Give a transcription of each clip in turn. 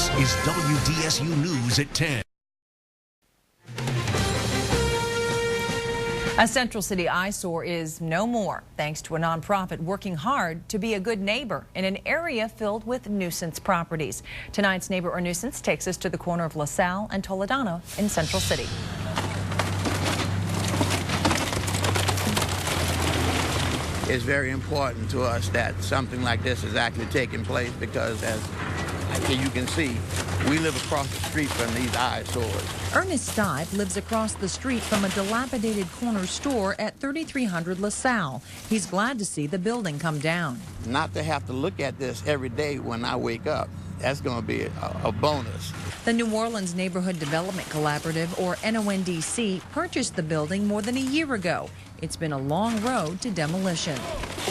This is WDSU News at 10. A Central City eyesore is no more, thanks to a nonprofit working hard to be a good neighbor in an area filled with nuisance properties. Tonight's Neighbor or Nuisance takes us to the corner of LaSalle and Toledano in Central City. It's very important to us that something like this is actually taking place because, as you can see, we live across the street from these eyesores. Ernest Stive lives across the street from a dilapidated corner store at 3300 LaSalle. He's glad to see the building come down. Not to have to look at this every day when I wake up, that's going to be a bonus. The New Orleans Neighborhood Development Collaborative, or NONDC, purchased the building more than a year ago. It's been a long road to demolition.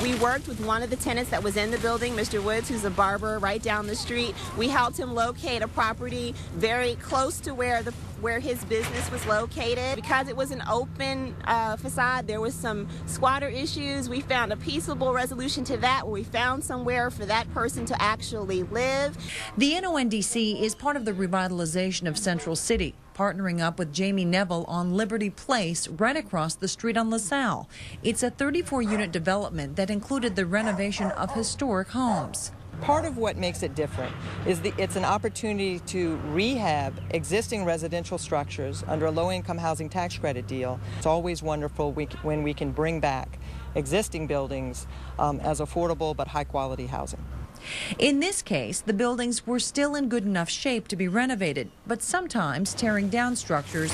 We worked with one of the tenants that was in the building, Mr. Woods, who's a barber right down the street. We helped him locate a property very close to where his business was located. Because it was an open facade, there was some squatter issues. We found a peaceable resolution to that, where we found somewhere for that person to actually live. The NONDC is part of the revitalization of Central City, partnering up with Jamie Neville on Liberty Place right across the street on LaSalle. It's a 34-unit development that included the renovation of historic homes. Part of what makes it different is it's an opportunity to rehab existing residential structures under a low-income housing tax credit deal. It's always wonderful when we can bring back existing buildings as affordable but high-quality housing. In this case, the buildings were still in good enough shape to be renovated, but sometimes tearing down structures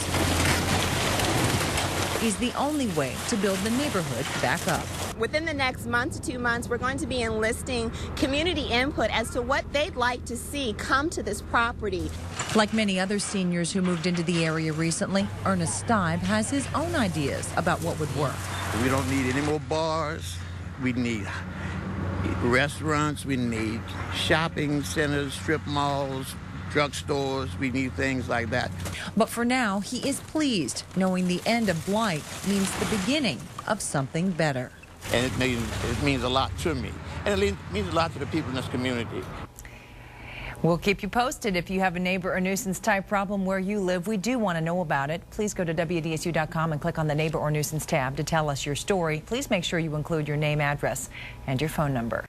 is the only way to build the neighborhood back up. Within the next month to 2 months, we're going to be enlisting community input as to what they'd like to see come to this property. Like many other seniors who moved into the area recently, Ernest Stive has his own ideas about what would work. We don't need any more bars. We need restaurants. We need shopping centers, strip malls, drugstores. We need things like that. But for now, he is pleased, knowing the end of blight means the beginning of something better. And it means a lot to me. And it means a lot to the people in this community. We'll keep you posted. If you have a neighbor or nuisance type problem where you live, we do want to know about it. Please go to WDSU.com and click on the Neighbor or Nuisance tab to tell us your story. Please make sure you include your name, address, and your phone number.